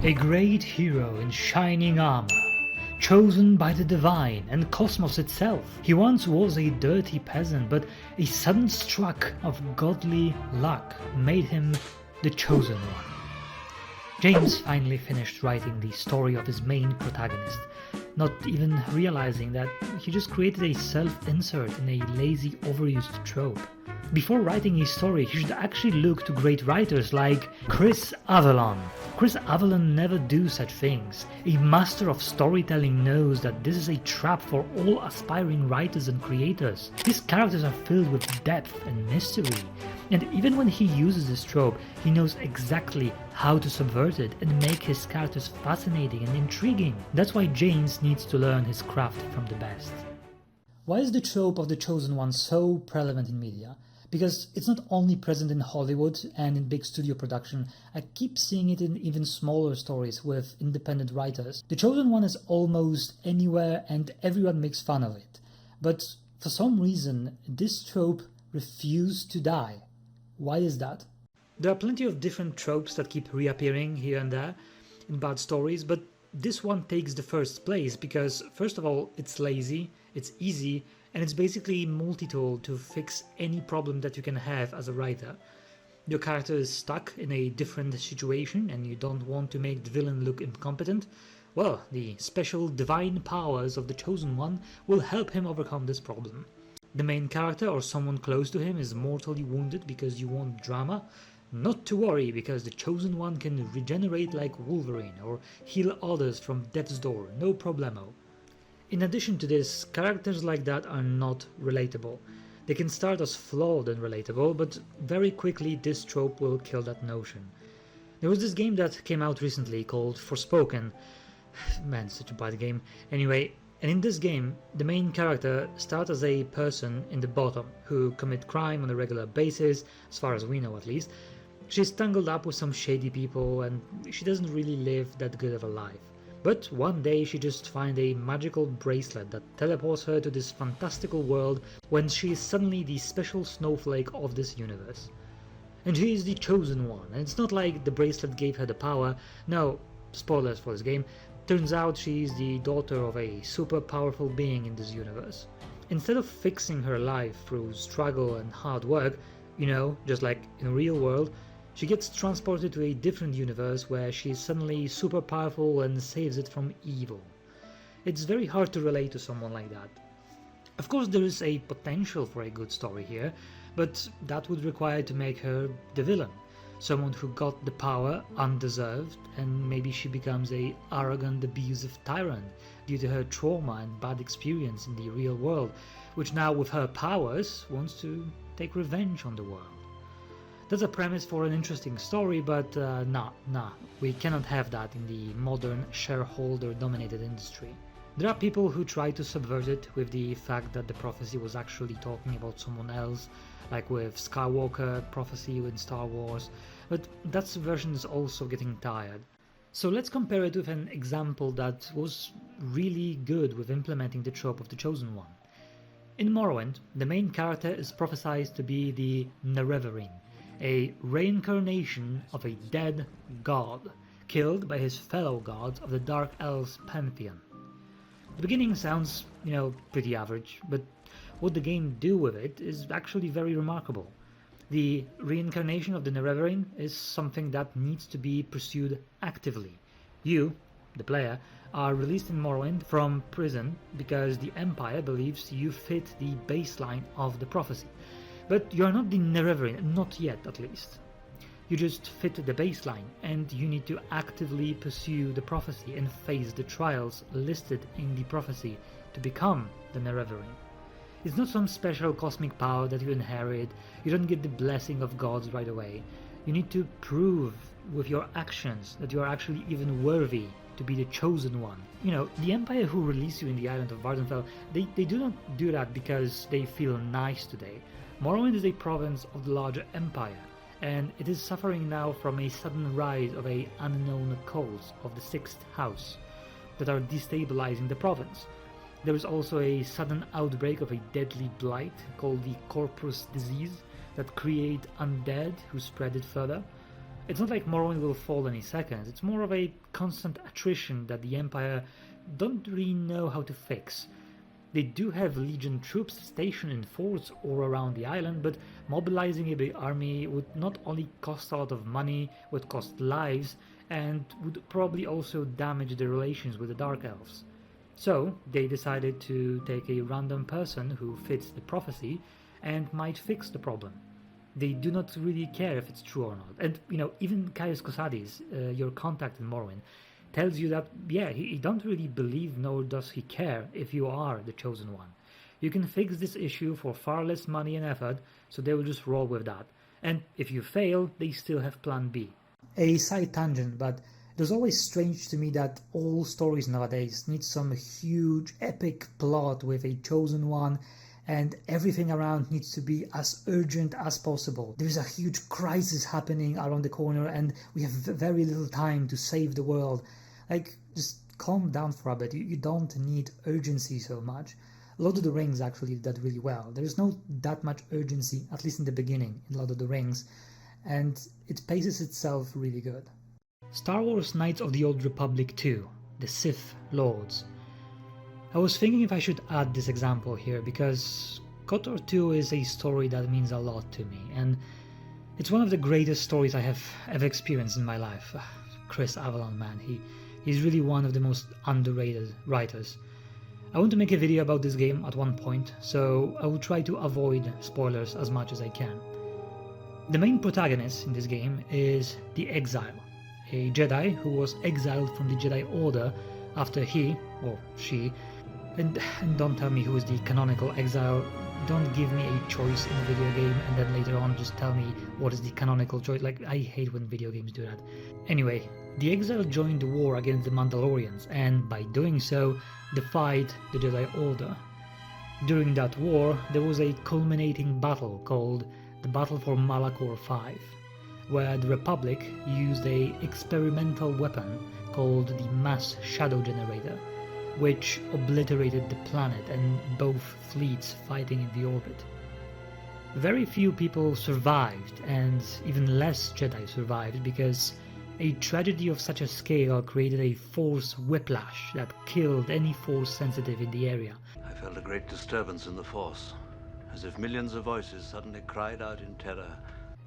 A great hero in shining armor, chosen by the divine and cosmos itself. He once was a dirty peasant, but a sudden stroke of godly luck made him the chosen one. James finally finished writing the story of his main protagonist, not even realizing that he just created a self-insert in a lazy, overused trope. Before writing a story, he should actually look to great writers like Chris Avellone. Chris Avellone never do such things. A master of storytelling knows that this is a trap for all aspiring writers and creators. His characters are filled with depth and mystery, and even when he uses this trope, he knows exactly how to subvert it and make his characters fascinating and intriguing. That's why James needs to learn his craft from the best. Why is the trope of the chosen one so prevalent in media? Because it's not only present in Hollywood and in big studio production, I keep seeing it in even smaller stories with independent writers. The chosen one is almost anywhere and everyone makes fun of it. But for some reason, this trope refused to die. Why is that? There are plenty of different tropes that keep reappearing here and there in bad stories, but this one takes the first place because, first of all, it's lazy, it's easy, and it's basically multi-tool to fix any problem that you can have as a writer. Your character is stuck in a different situation and you don't want to make the villain look incompetent. Well, the special divine powers of the chosen one will help him overcome this problem. The main character or someone close to him is mortally wounded because you want drama. Not to worry, because the chosen one can regenerate like Wolverine or heal others from death's door, no problemo. In addition to this, characters like that are not relatable. They can start as flawed and relatable, but very quickly this trope will kill that notion. There was this game that came out recently called Forspoken. Man, such a bad game. Anyway, and in this game, the main character starts as a person in the bottom who commit crime on a regular basis, as far as we know at least. She's tangled up with some shady people and she doesn't really live that good of a life. But one day she just finds a magical bracelet that teleports her to this fantastical world when she is suddenly the special snowflake of this universe. And she is the chosen one, and it's not like the bracelet gave her the power. No, spoilers for this game, turns out she is the daughter of a super powerful being in this universe. Instead of fixing her life through struggle and hard work, just like in the real world, she gets transported to a different universe where she is suddenly super powerful and saves it from evil. It's very hard to relate to someone like that. Of course there is a potential for a good story here, but that would require to make her the villain. Someone who got the power undeserved, and maybe she becomes a arrogant, abusive tyrant due to her trauma and bad experience in the real world, which now with her powers wants to take revenge on the world. That's a premise for an interesting story, but nah, we cannot have that in the modern shareholder-dominated industry. There are people who try to subvert it with the fact that the prophecy was actually talking about someone else, like with Skywalker prophecy in Star Wars, but that subversion is also getting tired. So let's compare it with an example that was really good with implementing the trope of the chosen one. In Morrowind, the main character is prophesied to be the Nerevarine, a reincarnation of a dead god, killed by his fellow gods of the Dark Elves pantheon. The beginning sounds, pretty average, but what the game do with it is actually very remarkable. The reincarnation of the Nerevarine is something that needs to be pursued actively. You, the player, are released in Morrowind from prison because the Empire believes you fit the baseline of the prophecy. But you're not the Nerevarine, not yet at least. You just fit the baseline, and you need to actively pursue the prophecy and face the trials listed in the prophecy to become the Nerevarine. It's not some special cosmic power that you inherit, you don't get the blessing of gods right away. You need to prove with your actions that you are actually even worthy to be the chosen one. The Empire who release you in the island of Vardenfell, they do not do that because they feel nice today. Morrowind is a province of the larger empire, and it is suffering now from a sudden rise of an unknown cults of the Sixth House that are destabilizing the province. There is also a sudden outbreak of a deadly blight called the Corpus disease that create undead who spread it further. It's not like Morrowind will fall any second, it's more of a constant attrition that the Empire don't really know how to fix. They do have Legion troops stationed in forts or around the island, but mobilizing a big army would not only cost a lot of money, would cost lives, and would probably also damage the relations with the Dark Elves. So they decided to take a random person who fits the prophecy and might fix the problem. They do not really care if it's true or not. And, even Caius Cosades, your contact in Morrowind, tells you that, yeah, he don't really believe nor does he care if you are the chosen one. You can fix this issue for far less money and effort, so they will just roll with that. And if you fail, they still have plan B. A side tangent, but it was always strange to me that all stories nowadays need some huge epic plot with a chosen one, and everything around needs to be as urgent as possible. There's a huge crisis happening around the corner and we have very little time to save the world. Like, just calm down for a bit. You don't need urgency so much. Lord of the Rings actually did that really well. There's not that much urgency, at least in the beginning, in Lord of the Rings, and it paces itself really good. Star Wars Knights of the Old Republic 2, The Sith Lords. I was thinking if I should add this example here, because KOTOR 2 is a story that means a lot to me, and it's one of the greatest stories I have ever experienced in my life. Chris Avalon, man, he's really one of the most underrated writers. I want to make a video about this game at one point, so I will try to avoid spoilers as much as I can. The main protagonist in this game is the Exile, a Jedi who was exiled from the Jedi Order after he, or she, and don't tell me who is the canonical exile, don't give me a choice in a video game and then later on just tell me what is the canonical choice. Like, I hate when video games do that. Anyway, the exile joined the war against the Mandalorians and by doing so defied the Jedi Order. During that war there was a culminating battle called the Battle for Malachor V, where the Republic used a experimental weapon called the Mass Shadow Generator, which obliterated the planet and both fleets fighting in the orbit. Very few people survived, and even less Jedi survived, because a tragedy of such a scale created a force whiplash that killed any force sensitive in the area. I felt a great disturbance in the force, as if millions of voices suddenly cried out in terror.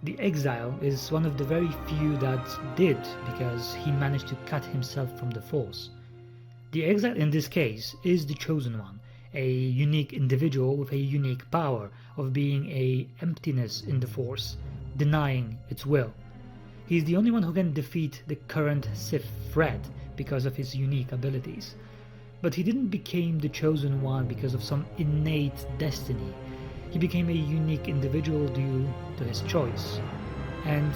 The Exile is one of the very few that did, because he managed to cut himself from the force. The Exile in this case is the Chosen One, a unique individual with a unique power of being a emptiness in the Force, denying its will. He's the only one who can defeat the current Sith threat because of his unique abilities. But he didn't become the Chosen One because of some innate destiny. He became a unique individual due to his choice. And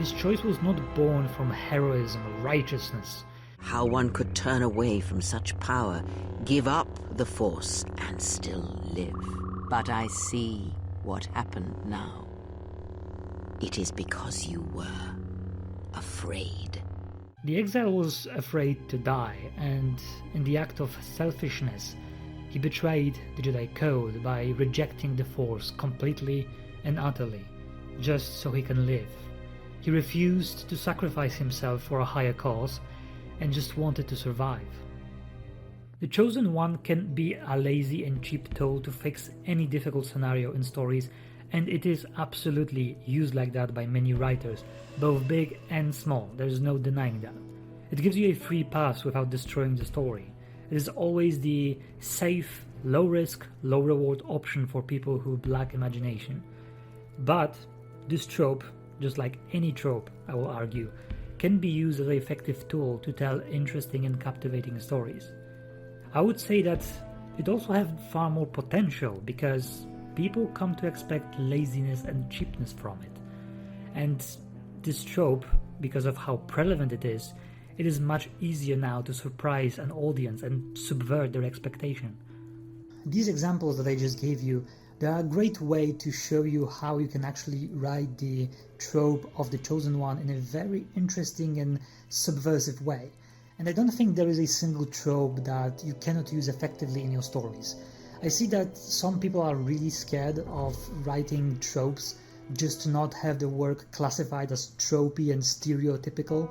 his choice was not born from heroism or righteousness. How one could turn away from such power, give up the Force, and still live. But I see what happened now. It is because you were afraid. The Exile was afraid to die, and in the act of selfishness, he betrayed the Jedi Code by rejecting the Force completely and utterly, just so he can live. He refused to sacrifice himself for a higher cause, and just wanted to survive. The Chosen One can be a lazy and cheap tool to fix any difficult scenario in stories, and it is absolutely used like that by many writers, both big and small. There's no denying that. It gives you a free pass without destroying the story. It is always the safe, low risk, low reward option for people who lack imagination. But this trope, just like any trope, I will argue, can be used as an effective tool to tell interesting and captivating stories. I would say that it also has far more potential because people come to expect laziness and cheapness from it. And this trope, because of how prevalent it is much easier now to surprise an audience and subvert their expectation. These examples that I just gave you, they are a great way to show you how you can actually write the trope of the Chosen One in a very interesting and subversive way. And I don't think there is a single trope that you cannot use effectively in your stories. I see that some people are really scared of writing tropes just to not have the work classified as tropey and stereotypical.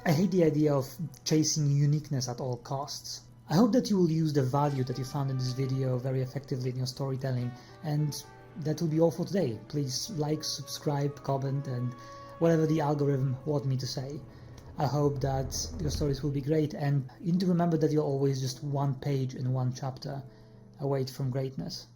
I hate the idea of chasing uniqueness at all costs. I hope that you will use the value that you found in this video very effectively in your storytelling, and that will be all for today. Please like, subscribe, comment, and whatever the algorithm wants me to say. I hope that your stories will be great, and you need to remember that you're always just one page and one chapter away from greatness.